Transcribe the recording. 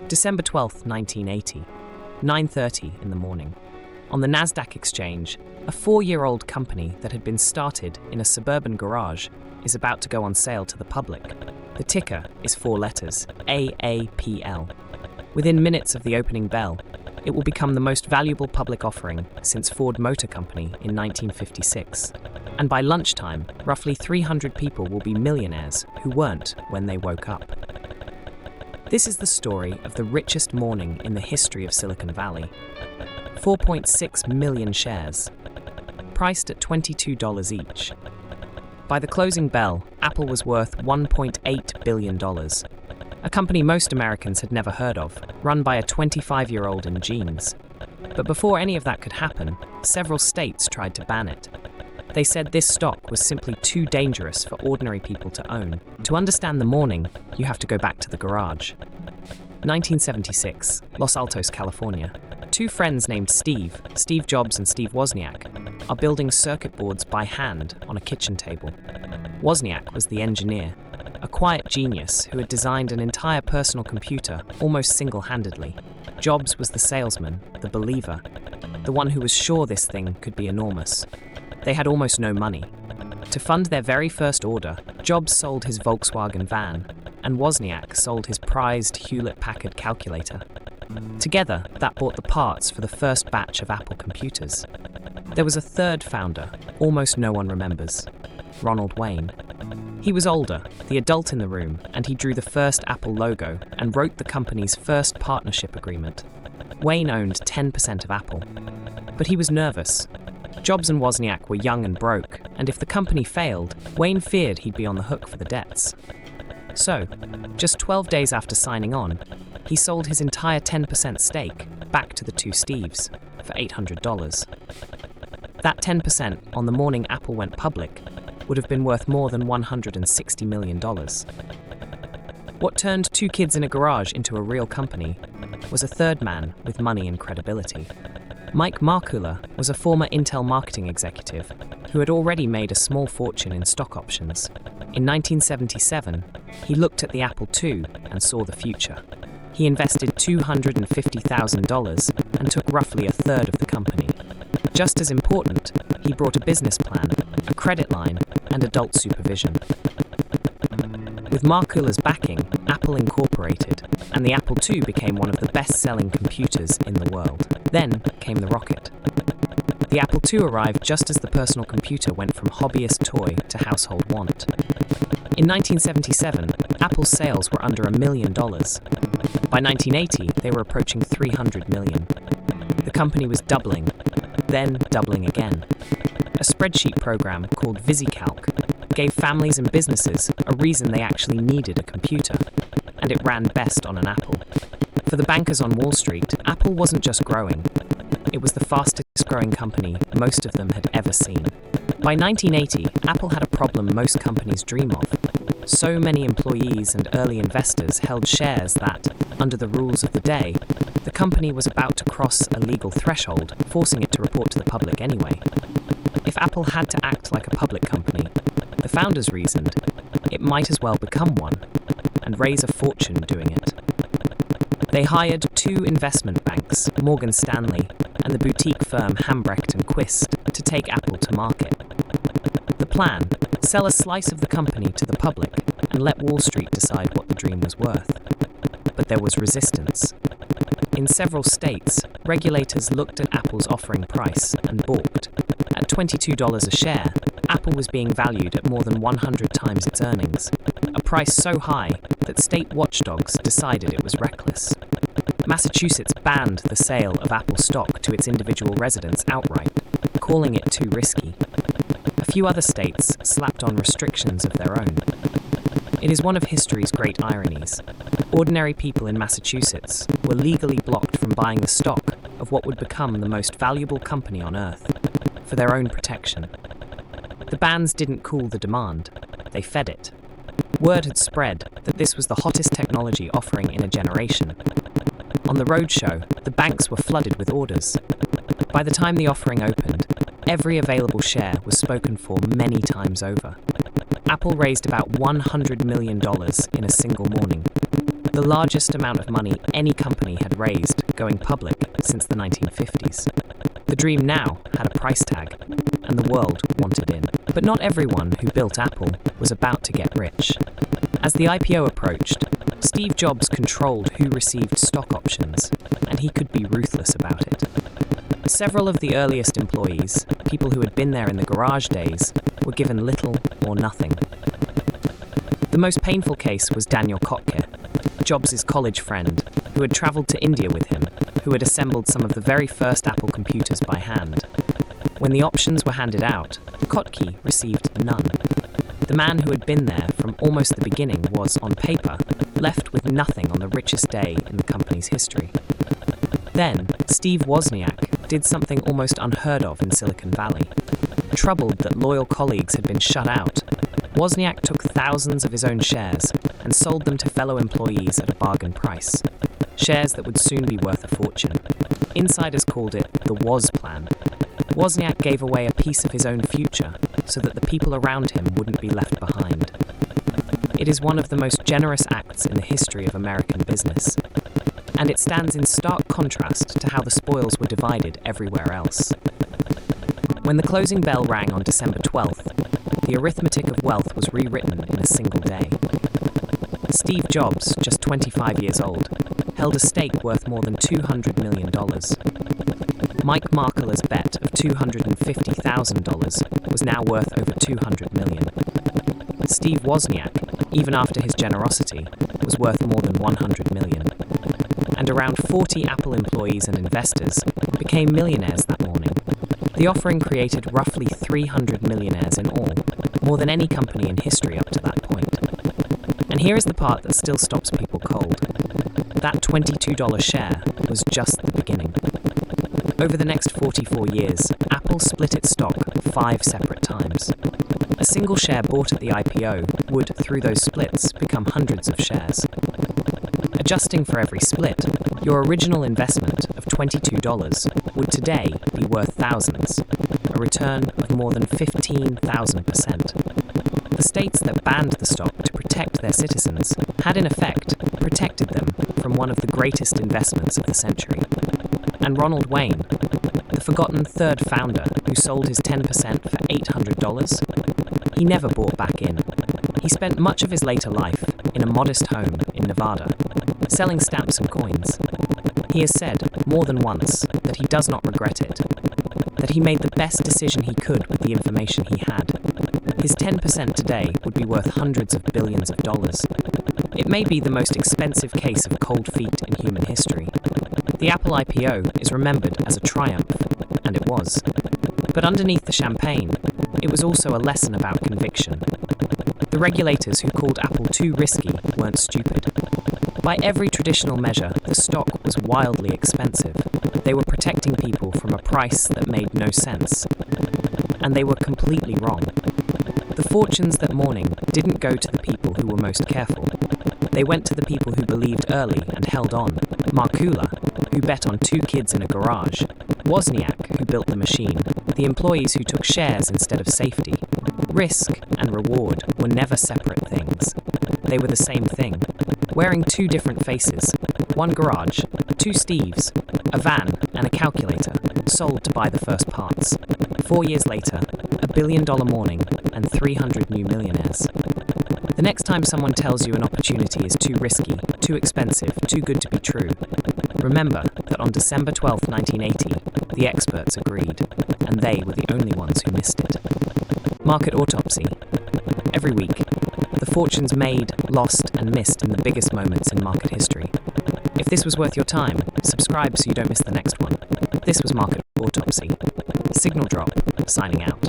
December 12, 1980, 9:30 in the morning. On the Nasdaq exchange, a 4-year-old company that had been started in a suburban garage is about to go on sale to the public. The ticker is 4 letters, AAPL. Within minutes of the opening bell, it will become the most valuable public offering since Ford Motor Company in 1956. And by lunchtime, roughly 300 people will be millionaires who weren't when they woke up. This is the story of the richest morning in the history of Silicon Valley. 4.6 million shares, priced at $22 each. By the closing bell, Apple was worth $1.8 billion, a company most Americans had never heard of, run by a 25-year-old in jeans. But before any of that could happen, several states tried to ban it. They said this stock was simply too dangerous for ordinary people to own. To understand the morning, you have to go back to the garage. 1976, Los Altos, California. Two friends named Steve Jobs and Steve Wozniak, are building circuit boards by hand on a kitchen table. Wozniak was the engineer, a quiet genius who had designed an entire personal computer almost single-handedly. Jobs was the salesman, the believer, the one who was sure this thing could be enormous. They had almost no money. To fund their very first order, Jobs sold his Volkswagen van, and Wozniak sold his prized Hewlett-Packard calculator. Together, that bought the parts for the first batch of Apple computers. There was a third founder, almost no one remembers, Ronald Wayne. He was older, the adult in the room, and he drew the first Apple logo and wrote the company's first partnership agreement. Wayne owned 10% of Apple. But he was nervous. Jobs and Wozniak were young and broke, and if the company failed, Wayne feared he'd be on the hook for the debts. So, just 12 days after signing on, he sold his entire 10% stake back to the two Steves for $800. That 10% on the morning Apple went public would have been worth more than $160 million. What turned two kids in a garage into a real company was a third man with money and credibility. Markkula was a former Intel marketing executive who had already made a small fortune in stock options. In 1977, he looked at the Apple II and saw the future. He invested $250,000 and took roughly a third of the company. Just as important, he brought a business plan, a credit line, and adult supervision. With Markkula's backing, Apple Incorporated, and the Apple II became one of the best-selling computers in the world. Then came the rocket. The Apple II arrived just as the personal computer went from hobbyist toy to household want. In 1977, Apple's sales were under $1 million. By 1980, they were approaching $300 million. The company was doubling, then doubling again. A spreadsheet program called VisiCalc gave families and businesses a reason they actually needed a computer, and it ran best on an Apple. For the bankers on Wall Street, Apple wasn't just growing. It was the fastest growing company most of them had ever seen. By 1980, Apple had a problem most companies dream of. So many employees and early investors held shares that, under the rules of the day, the company was about to cross a legal threshold, forcing it to report to the public anyway. If Apple had to act like a public company, the founders reasoned, it might as well become one, and raise a fortune doing it. They hired two investment banks, Morgan Stanley and the boutique firm Hambrecht & Quist, to take Apple to market. The plan: sell a slice of the company to the public and let Wall Street decide what the dream was worth. But there was resistance. In several states, regulators looked at Apple's offering price and balked. At $22 a share, Apple was being valued at more than 100 times its earnings, a price so high that state watchdogs decided it was reckless. Massachusetts banned the sale of Apple stock to its individual residents outright, calling it too risky. A few other states slapped on restrictions of their own. It is one of history's great ironies. Ordinary people in Massachusetts were legally blocked from buying the stock of what would become the most valuable company on earth, for their own protection. The bans didn't cool the demand, they fed it. Word had spread that this was the hottest technology offering in a generation. On the roadshow, the banks were flooded with orders. By the time the offering opened, every available share was spoken for many times over. Apple raised about $100 million in a single morning, the largest amount of money any company had raised going public since the 1950s. The dream now had a price tag, and the world wanted in. But not everyone who built Apple was about to get rich. As the IPO approached, Steve Jobs controlled who received stock options, and he could be ruthless about it. Several of the earliest employees, people who had been there in the garage days, were given little or nothing. The most painful case was Daniel Kotke, Jobs' college friend, who had traveled to India with him, who had assembled some of the very first Apple computers by hand. When the options were handed out, Kotke received none. The man who had been there from almost the beginning was, on paper, left with nothing on the richest day in the company's history. Then, Steve Wozniak did something almost unheard of in Silicon Valley. Troubled that loyal colleagues had been shut out, Wozniak took thousands of his own shares and sold them to fellow employees at a bargain price. Shares that would soon be worth a fortune. Insiders called it the Woz plan. Wozniak gave away a piece of his own future so that the people around him wouldn't be left behind. It is one of the most generous acts in the history of American business, and it stands in stark contrast to how the spoils were divided everywhere else. When the closing bell rang on December 12th, the arithmetic of wealth was rewritten in a single day. Steve Jobs, just 25 years old, held a stake worth more than $200 million. Mike Markkula's bet of $250,000 was now worth over $200 million. Steve Wozniak, even after his generosity, was worth more than $100 million. And around 40 Apple employees and investors became millionaires that morning. The offering created roughly 300 millionaires in all, more than any company in history up to that point. And here is the part that still stops people cold. That $22 share was just the beginning. Over the next 44 years, Apple split its stock 5 separate times. A single share bought at the IPO would, through those splits, become hundreds of shares. Adjusting for every split, your original investment of $22 would today be worth thousands, a return of more than 15,000%. The states that banned the stock to protect their citizens had in effect protected them from one of the greatest investments of the century. And Ronald Wayne, the forgotten third founder who sold his 10% for $800, he never bought back in. He spent much of his later life in a modest home in Nevada, selling stamps and coins. He has said more than once that he does not regret it, that he made the best decision he could with the information he had. His 10% today would be worth hundreds of billions of dollars. It may be the most expensive case of cold feet in human history. The Apple IPO is remembered as a triumph, and it was. But underneath the champagne, it was also a lesson about conviction. The regulators who called Apple too risky weren't stupid. By every traditional measure, the stock was wildly expensive. They were protecting people from a price that made no sense. And they were completely wrong. The fortunes that morning didn't go to the people who were most careful. They went to the people who believed early and held on. Markkula, who bet on 2 kids in a garage. Wozniak, who built the machine. The employees who took shares instead of safety. Risk and reward were never separate things. They were the same thing, wearing 2 different faces. One garage, 2 Steves, a van and a calculator, sold to buy the first parts. 4 years later, $1 billion morning and 300 new millionaires. The next time someone tells you an opportunity is too risky, too expensive, too good to be true, remember that on December 12, 1980, the experts agreed, and they were the only ones who missed it. Market Autopsy. Every week, the fortunes made, lost, and missed in the biggest moments in market history. If this was worth your time, subscribe so you don't miss the next one. This was Market Autopsy. Signal Drop, signing out.